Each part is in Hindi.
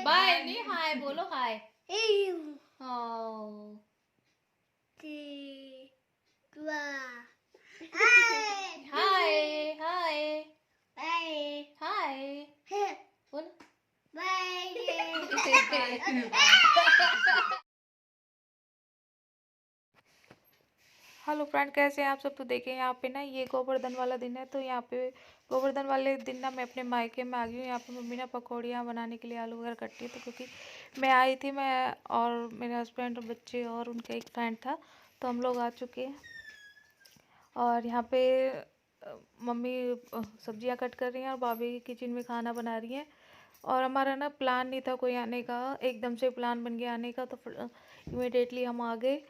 बाय नहीं, हाय बोलो, हाय। हाँ हाय हाय हाय बोलो हेलो फ्रेंड, कैसे हैं आप सब। तो देखें यहाँ पे ना ये गोवर्धन वाला दिन है, तो यहाँ पे गोवर्धन वाले दिन ना मैं अपने मायके में आ गई हूँ। यहाँ पे मम्मी ना पकौड़ियाँ बनाने के लिए आलू वगैरह कट्टी है, तो क्योंकि मैं आई थी, मैं और मेरे हस्बैंड और बच्चे और उनका एक फ्रेंड था, तो हम लोग आ चुके हैं। और यहाँ पे मम्मी सब्जियाँ कट कर रही हैं और भाभी किचन में खाना बना रही हैं। और हमारा ना प्लान नहीं था कोई आने का, एकदम से प्लान बन गया आने का, तो इमिडिएटली हम आ गए।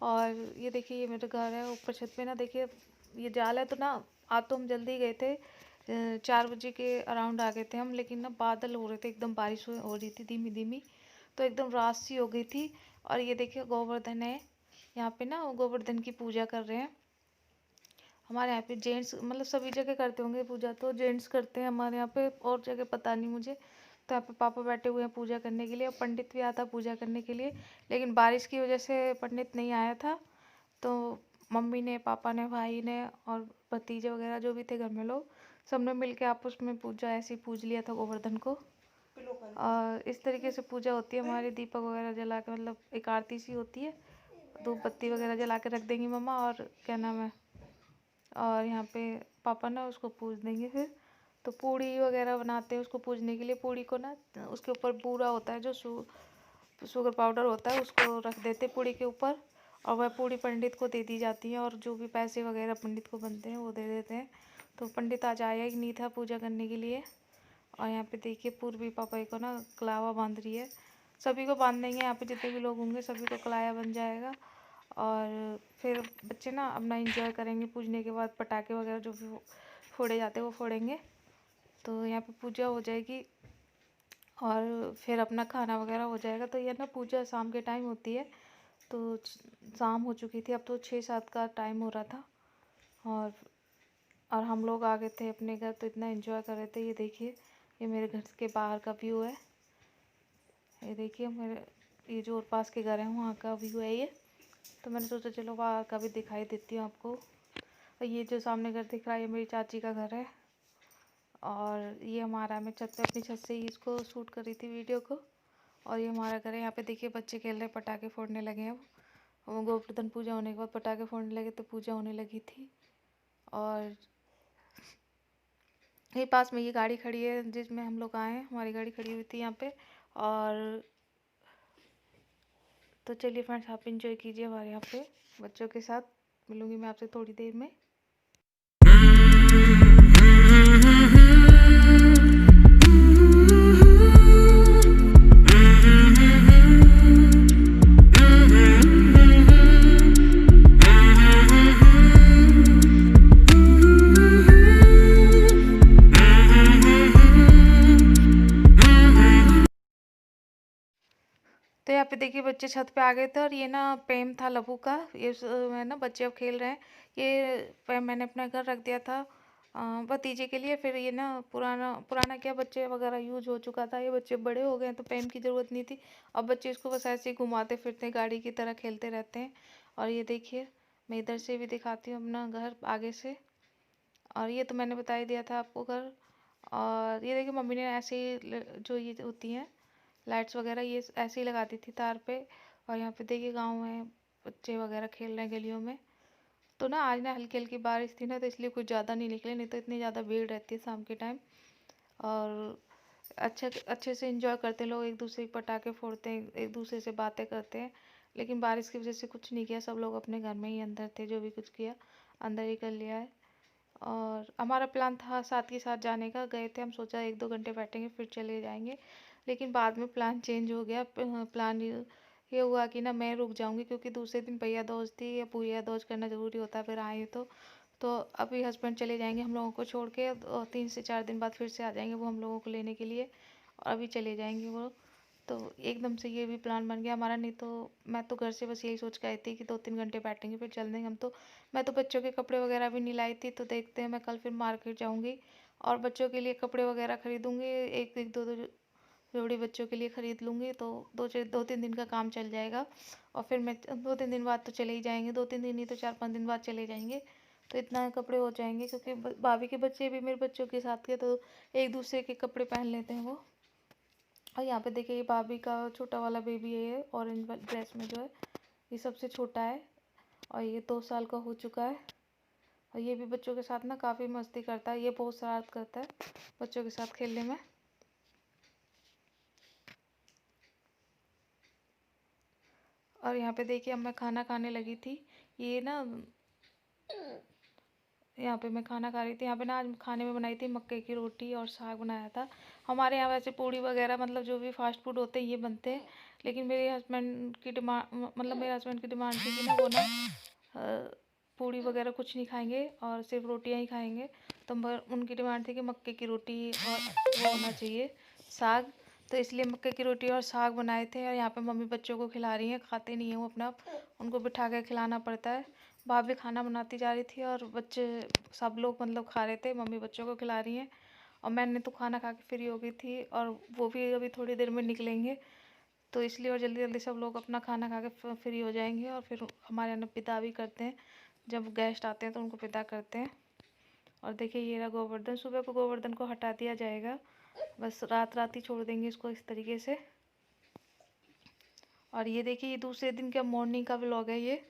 और ये देखिए, ये मेरा घर है ऊपर छत पे ना, देखिए ये जाल है। तो ना आज तो हम जल्दी गए थे, 4 बजे के अराउंड आ गए थे हम, लेकिन ना बादल हो रहे थे, एकदम बारिश हो रही थी धीमी धीमी, तो एकदम रात सी हो गई थी। और ये देखिए गोवर्धन है, यहाँ पे ना गोवर्धन की पूजा कर रहे हैं। हमारे यहाँ पे जेंट्स, मतलब सभी जगह करते होंगे पूजा, तो जेंट्स करते हैं हमारे यहाँ पे, और जगह पता नहीं मुझे। तो यहाँ पे पापा बैठे हुए हैं पूजा करने के लिए, और पंडित भी आता पूजा करने के लिए, लेकिन बारिश की वजह से पंडित नहीं आया था। तो मम्मी ने, पापा ने, भाई ने और भतीजे वगैरह जो भी थे घर में लोग, सबने मिल के आपस में पूजा ऐसे ही पूज लिया था गोवर्धन को। और इस तरीके से पूजा होती है हमारे, दीपक वगैरह जला के, मतलब एक आरती सी होती है, धूप बत्ती वगैरह जला के रख देंगी मम्मा, और क्या नाम है, और यहाँ पे पापा ना उसको पूज देंगे फिर। तो पूड़ी वगैरह बनाते हैं उसको पूजने के लिए। पूड़ी को ना उसके ऊपर बूरा होता है, जो शुगर पाउडर होता है, उसको रख देते पूड़ी के ऊपर, और वह पूड़ी पंडित को दे दी जाती है, और जो भी पैसे वगैरह पंडित को बनते हैं वो दे देते हैं। तो पंडित आज आया ही नहीं था पूजा करने के लिए। और यहाँ पे देखिए पूर्वी पापा को ना कलावा बांध रही है, सभी को बांध देंगे, यहाँ पे जितने भी लोग होंगे सभी को कलाया बन जाएगा। और फिर बच्चे ना अपना एंजॉय करेंगे, पूजने के बाद पटाखे वगैरह जो भी फोड़े जाते हैं वो फोड़ेंगे। तो यहाँ पे पूजा हो जाएगी और फिर अपना खाना वगैरह हो जाएगा। तो ये ना पूजा शाम के टाइम होती है, तो शाम हो चुकी थी, अब तो 6-7 का टाइम हो रहा था। और हम लोग आ गए थे अपने घर, तो इतना एंजॉय कर रहे थे। ये देखिए, ये मेरे घर के बाहर का व्यू है, ये देखिए मेरे, ये जो और पास के घर हैं वहाँ का व्यू है ये। तो मैंने सोचा चलो बाहर का भी दिखाई देती हूँ आपको। और ये जो सामने घर दिख रहा है ये मेरी चाची का घर है, और ये हमारा, मैं छत पे अपनी छत से ही इसको शूट कर रही थी वीडियो को। और ये हमारा घर है, यहाँ पे देखिए बच्चे खेल रहे, पटाखे फोड़ने लगे हैं। वो गोवर्धन पूजा होने के बाद पटाखे फोड़ने लगे, तो पूजा होने लगी थी। और ये पास में ये गाड़ी खड़ी है जिसमें हम लोग आए हैं, हमारी गाड़ी खड़ी हुई थी यहाँ पे। और तो चलिए फ्रेंड्स, आप इंजॉय कीजिए हमारे यहाँ पे बच्चों के साथ। मिलूंगी मैं आपसे थोड़ी देर में। तो यहाँ पे देखिए बच्चे छत पे आ गए थे, और ये ना पेम था लबू का, ये है ना बच्चे अब खेल रहे हैं। ये पेम मैंने अपने घर रख दिया था भतीजे के लिए। फिर ये ना पुराना पुराना क्या, बच्चे वगैरह यूज हो चुका था, ये बच्चे बड़े हो गए हैं, तो पेम की ज़रूरत नहीं थी। अब बच्चे इसको बस ऐसे ही घुमाते फिरते गाड़ी की तरह खेलते रहते हैं। और ये देखिए, मैं इधर से भी दिखाती हूँ अपना घर आगे से। और ये तो मैंने बता ही दिया था आपको घर। और ये देखिए मम्मी ने ऐसे ही जो ये होती हैं लाइट्स वगैरह, ये ऐसे ही लगा दी थी तार पे। और यहाँ पे देखिए गांव में बच्चे वगैरह खेल रहे हैं गलियों में। तो ना आज ना हल्की हल्की बारिश थी ना, तो इसलिए कुछ ज़्यादा नहीं निकले, नहीं तो इतनी ज़्यादा भीड़ रहती है शाम के टाइम। और अच्छे अच्छे से इंजॉय करते हैं लोग, एक दूसरे के पटाखे फोड़ते हैं, एक दूसरे से बातें करते हैं। लेकिन बारिश की वजह से कुछ नहीं किया, सब लोग अपने घर में ही अंदर थे, जो भी कुछ किया अंदर ही कर लिया है। और हमारा प्लान था साथ के साथ जाने का, गए थे हम, सोचा 1-2 घंटे बैठेंगे फिर चले जाएंगे। लेकिन बाद में प्लान चेंज हो गया। प्लान ये हुआ कि ना मैं रुक जाऊंगी, क्योंकि दूसरे दिन भैया दोस्त थी, या पूजा दोस्त करना ज़रूरी होता है फिर आए तो अभी हस्बैंड चले जाएंगे हम लोगों को छोड़ के, और 3 से 4 दिन बाद फिर से आ जाएंगे वो हम लोगों को लेने के लिए, और अभी चले जाएंगे वो। तो एकदम से ये भी प्लान बन गया हमारा, नहीं तो मैं तो घर से बस यही सोच के आई थी कि 2-3 घंटे बैठेंगे फिर चल देंगे हम तो। मैं तो बच्चों के कपड़े वगैरह भी नहीं लाई थी, तो देखते हैं, मैं कल फिर मार्केट जाऊंगी और बच्चों के लिए कपड़े वगैरह खरीदूंगी, एक एक दो दो जोड़ी बच्चों के लिए ख़रीद लूँगी तो 2-3 दिन का काम चल जाएगा। और फिर मैं 2-3 दिन बाद तो चले ही जाएंगे, 2-3 दिन नहीं तो 4-5 दिन बाद चले जाएंगे, तो इतना कपड़े हो जाएंगे। क्योंकि भाभी के बच्चे भी मेरे बच्चों के साथ के, तो एक दूसरे के कपड़े पहन लेते हैं वो। और यहाँ पे देखिए ये भाभी का छोटा वाला बेबी है, ये ऑरेंज ड्रेस में जो है, ये सबसे छोटा है और ये 2 साल का हो चुका है। और ये भी बच्चों के साथ ना काफ़ी मस्ती करता है, ये बहुत शरारत करता है बच्चों के साथ खेलने में। और यहाँ पे देखिए अब मैं खाना खाने लगी थी। ये ना यहाँ पे मैं खाना खा रही थी। यहाँ पे ना आज खाने में बनाई थी मक्के की रोटी और साग बनाया था। हमारे यहाँ वैसे पूड़ी वगैरह मतलब जो भी फास्ट फूड होते हैं ये बनते हैं, लेकिन मेरे हस्बैंड की डिमांड, मतलब मेरे हस्बैंड की डिमांड थी कि ना वो ना पूड़ी वगैरह कुछ नहीं खाएंगे और सिर्फ रोटियाँ ही खाएंगे। तो उनकी डिमांड थी कि मक्के की रोटी और वो होना चाहिए साग, तो इसलिए मक्के की रोटी और साग बनाए थे। और यहाँ पे मम्मी बच्चों को खिला रही हैं, खाते नहीं हैं वो अपना, उनको बिठा के खिलाना पड़ता है। भाभी खाना बनाती जा रही थी और बच्चे सब लोग मतलब खा रहे थे, मम्मी बच्चों को खिला रही हैं। और मैंने तो खाना खा के फ्री हो गई थी और वो भी अभी थोड़ी देर में निकलेंगे, तो इसलिए और जल्दी जल्दी सब लोग अपना खाना खा के फ्री हो जाएंगे। और फिर हमारे यहाँ पिता भी करते हैं, जब गेस्ट आते हैं तो उनको पिता करते हैं। और देखिए ये रहा गोवर्धन, सुबह को गोवर्धन को हटा दिया जाएगा, बस रात रात ही छोड़ देंगे इसको इस तरीके से। और ये देखिए ये दूसरे दिन का मॉर्निंग का व्लॉग है, ये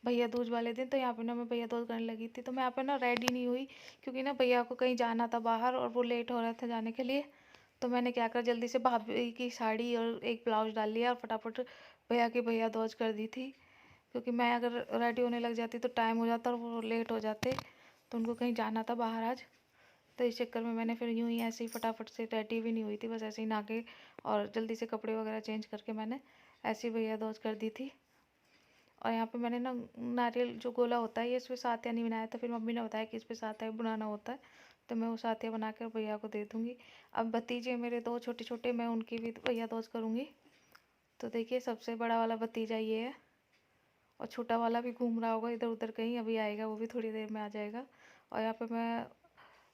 भैया दूज वाले दिन। तो यहाँ पे ना मैं भैया दूज करने लगी थी, तो मैं यहाँ पे ना रेडी नहीं हुई क्योंकि ना भैया को कहीं जाना था बाहर और वो लेट हो रहा था जाने के लिए। तो मैंने क्या करा, जल्दी से भाभी की साड़ी और एक ब्लाउज डाल लिया और फटाफट भैया की भैया दूज कर दी थी। क्योंकि मैं अगर रेडी होने लग जाती तो टाइम हो जाता और वो लेट हो जाते, तो उनको कहीं जाना था बाहर आज। तो इस चक्कर में मैंने फिर यूँ ही ऐसे ही फटाफट से, रेडी भी नहीं हुई थी, बस ऐसे ही नहा के और जल्दी से कपड़े वगैरह चेंज करके मैंने ऐसे ही भैया दूज कर दी थी। और यहाँ पे मैंने ना नारियल जो गोला होता है ये इस पर सातिया नहीं बनाया था, फिर मम्मी ने बताया कि इस पर सातिया बनाना होता है, तो मैं वो सातिया बना कर भैया को दे दूँगी। अब भतीजे मेरे 2 छोटे छोटे, मैं उनकी भी भैया दूज करूँगी। तो देखिए सबसे बड़ा वाला भतीजा ये है और छोटा वाला भी घूम रहा होगा इधर उधर कहीं, अभी आएगा, वो भी थोड़ी देर में आ जाएगा। और यहाँ पे मैं,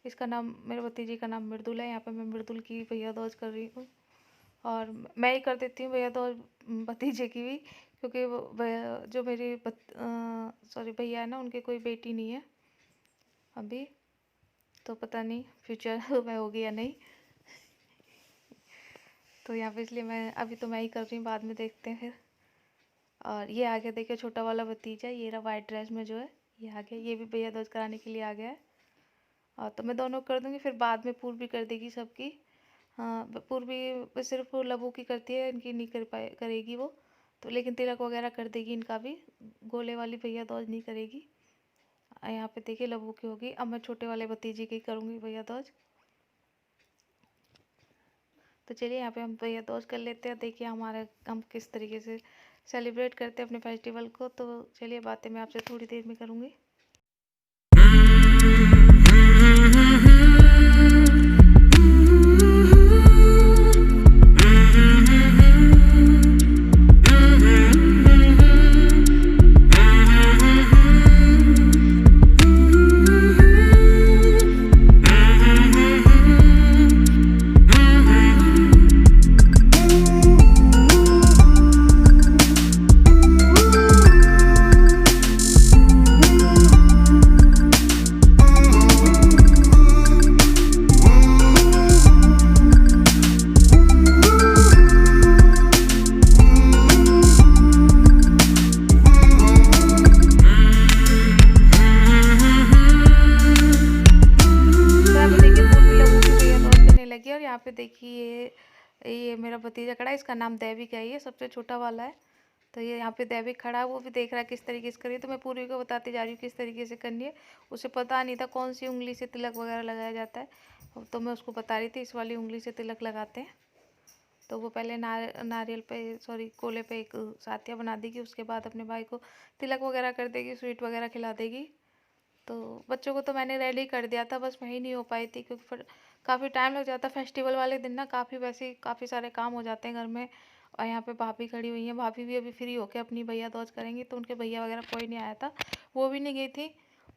इसका नाम, मेरे भतीजे का नाम मृदुल है, यहाँ पे मैं मृदुल की भैया दूज कर रही हूँ। और मैं ही कर देती हूँ भैया दूज भतीजे की भी, क्योंकि वो जो मेरी भैया है ना, उनकी कोई बेटी नहीं है अभी, तो पता नहीं फ्यूचर में होगी या नहीं। तो यहाँ पे इसलिए मैं अभी तो मैं ही कर रही हूँ, बाद में देखते हैं फिर। और ये आ गया देखिए छोटा वाला भतीजा, ये रहा वाइट ड्रेस में जो है, ये आ गया, ये भी भैया दूज कराने के लिए आ गया है। और तो मैं दोनों कर दूँगी, फिर बाद में पूर्वी कर देगी सबकी। हाँ पूर्वी सिर्फ लबू की करती है, इनकी नहीं करेगी वो तो, लेकिन तिलक वगैरह कर देगी इनका भी, गोले वाली भैया दूज नहीं करेगी। यहाँ पे देखिए लबू की होगी, अब मैं छोटे वाले भतीजे की करूँगी भैया दूज। तो चलिए यहाँ पे हम भैया दूज कर लेते हैं, देखिए हम किस तरीके से सेलिब्रेट करते हैं अपने फेस्टिवल को। तो चलिए बातें मैं आपसे थोड़ी देर में करूँगी। और यहाँ पे देखिए ये मेरा भतीजा खड़ा है, इसका नाम दैविक है, ये सबसे छोटा वाला है। तो ये यहाँ पे दैविक खड़ा है, वो भी देख रहा है किस तरीके से करिए। तो मैं पूर्वी को बताती जा रही हूँ किस तरीके से करनी है, उसे पता नहीं था कौन सी उंगली से तिलक वगैरह लगाया जाता है, तो मैं उसको बता रही थी इस वाली उंगली से तिलक लगाते हैं। तो वो पहले नारियल पे, सॉरी कोले पे एक सातिया बना देगी, उसके बाद अपने भाई को तिलक वगैरह कर देगी, स्वीट वगैरह खिला देगी। तो बच्चों को तो मैंने रेडी कर दिया था, बस मैं ही नहीं हो पाई थी क्योंकि फिर काफ़ी टाइम लग जाता। फेस्टिवल वाले दिन ना काफ़ी सारे काम हो जाते हैं घर में। और यहाँ पे भाभी खड़ी हुई हैं, भाभी भी अभी फ्री होके अपनी भैया दूज करेंगी, तो उनके भैया वगैरह कोई नहीं आया था, वो भी नहीं गई थी।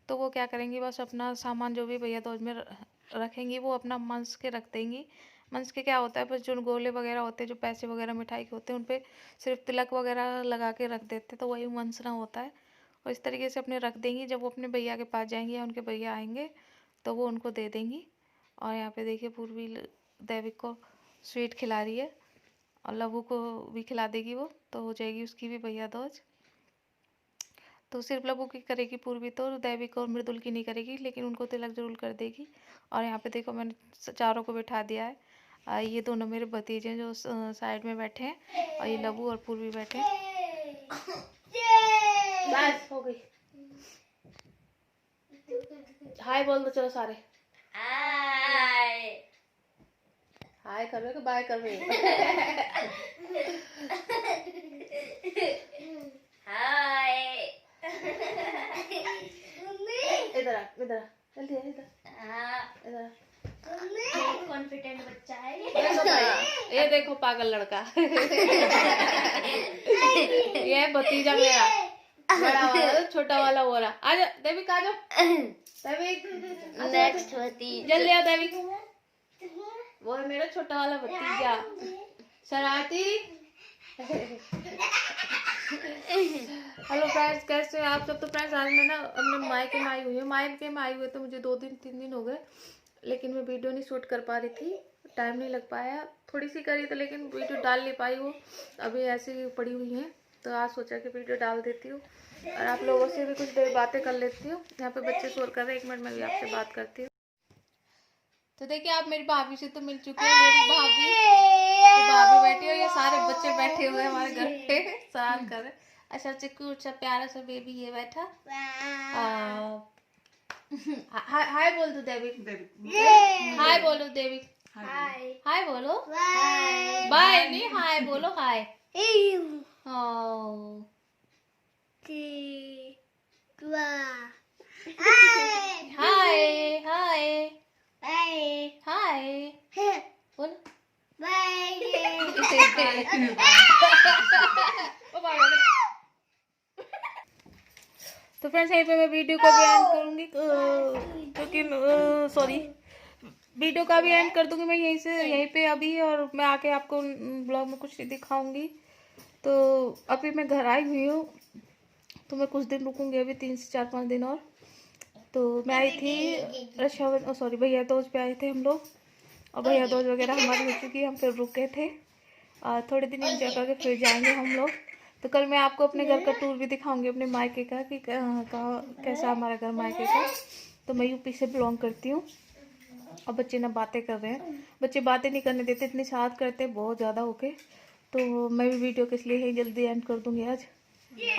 तो वो क्या करेंगी, बस अपना सामान जो भी भैया दूज में रखेंगी वो अपना मंस के रख देंगी, मंच के क्या होता है, बस जो गोले वगैरह होते हैं, जो पैसे वगैरह मिठाई के होते हैं, उन पे सिर्फ तिलक वगैरह लगा के रख देते, तो वही मंचना होता है। और इस तरीके से अपने रख देंगी। जब वो अपने भैया के पास जाएंगी या उनके भैया आएंगे तो वो उनको दे देंगी। और यहाँ पे देखिए पूर्वी दैविक को स्वीट खिला रही है और लवू को भी खिला देगी वो, तो हो जाएगी उसकी भी भैया दूज। तो सिर्फ लवू की करेगी पूर्वी, तो दैविक और मृदुल की नहीं करेगी, लेकिन उनको तिलक जरूर कर देगी। और यहाँ पे देखो मैंने चारों को बिठा दिया है। ये दोनों मेरे भतीजे हैं जो साइड में बैठे हैं, और ये लवू और पूर्वी बैठे हैं। बस हो गई। हाय बोल दो चलो सारे। हाय हाय कर रहे हो कि बाय कर रहे हो? हाय इधर आ, इधर आ, जल्दी आ, इधर इधर कॉन्फिडेंट बच्चा है ये देखो पागल लड़का। ये भतीजा मेरा, बड़ा वाला छोटा वाला हो रहा। आजा देविक, आ जाओ देविक, नेक्स्ट भतीजा जल्दी आ देविक। वो है मेरा छोटा वाला भतीजा शरारती। हेलो फ्रेंड्स, कैसे हैं आप सब? तो फ्रेंड्स आज मैं ना अपने मायके में आई हुई हूँ। मायके में आई हुई तो मुझे 2-3 दिन हो गए, लेकिन मैं वीडियो नहीं शूट कर पा रही थी, टाइम नहीं लग पाया। थोड़ी सी करी तो लेकिन वीडियो डाल नहीं पाई हूँ, अभी ऐसे ही पड़ी हुई हैं। तो आज सोचा कि वीडियो डाल देती हूँ और आप लोगों से भी कुछ देर बातें कर लेती हूँ। यहाँ पे बच्चे शोर कर रहे हैं, 1 मिनट में भी आपसे बात करती हूँ। तो देखिए आप मेरी भाभी से तो मिल चुके हैं। मेरी भाभी बैठी हो, ये सारे बच्चे बैठे हुए हमारे घर पे सराहना कर रहे। अच्छा चिक्कू, अच्छा प्यारा सा बेबी ये बैठा। हाय बोल दो देविक, हाय बोलो देविक, हाय बोलो, बाय नहीं हाय बोलो, हाय। हाय हाय हाय बोलो तो फ्रेंड्स यहीं पे मैं वीडियो को भी एंड करूंगी, क्योंकि सॉरी वीडियो का भी एंड कर दूंगी मैं यहीं पे अभी। और मैं आके आपको ब्लॉग में कुछ दिखाऊंगी। तो अभी मैं घर आई हुई हूँ, तो मैं कुछ दिन रुकूंगी, अभी 3 से 4-5 दिन और। तो मैं आई थी रक्षाबंधन, सॉरी भैया दूज पे आए थे हम लोग, और भैया दूज वगैरह हमारी हो चुकी, हम फिर रुके थे और थोड़े दिन एंजॉय करके फिर जाएंगे हम लोग। तो कल मैं आपको अपने घर का टूर भी दिखाऊंगी, अपने मायके का, कि कैसा हमारा घर मायके का। तो मैं यूपी से बिलोंग करती हूँ। और बच्चे ना बातें कर रहे हैं, बच्चे बातें नहीं करने देते, इतनी शरारत करते हैं बहुत ज़्यादा होके। तो मैं भी वीडियो के इसलिए ही जल्दी एंड कर दूँगी आज,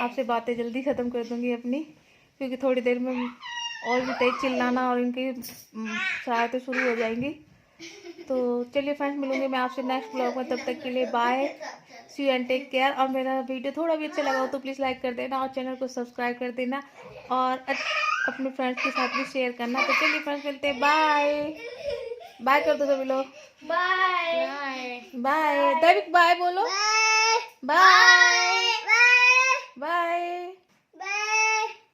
आपसे बातें जल्दी ख़त्म कर दूँगी अपनी, क्योंकि थोड़ी देर में और भी तेज चिल्लाना और इनकी शरारतें शुरू हो जाएंगी। तो चलिए फ्रेंड्स, मिलूंगी मैं आपसे नेक्स्ट ब्लॉग में, तब तक के लिए bye, see you and take care. और मेरा वीडियो थोड़ा भी अच्छा लगा हो तो प्लीज़ लाइक कर देना और चैनल को सब्सक्राइब कर देना और अपने फ्रेंड्स के साथ भी शेयर करना। तो चलिए फ्रेंड्स, मिलते हैं, बाय बाय कर दो सभी लोग, बाय बाय दैविक, बाय बोलो, बाय बाय।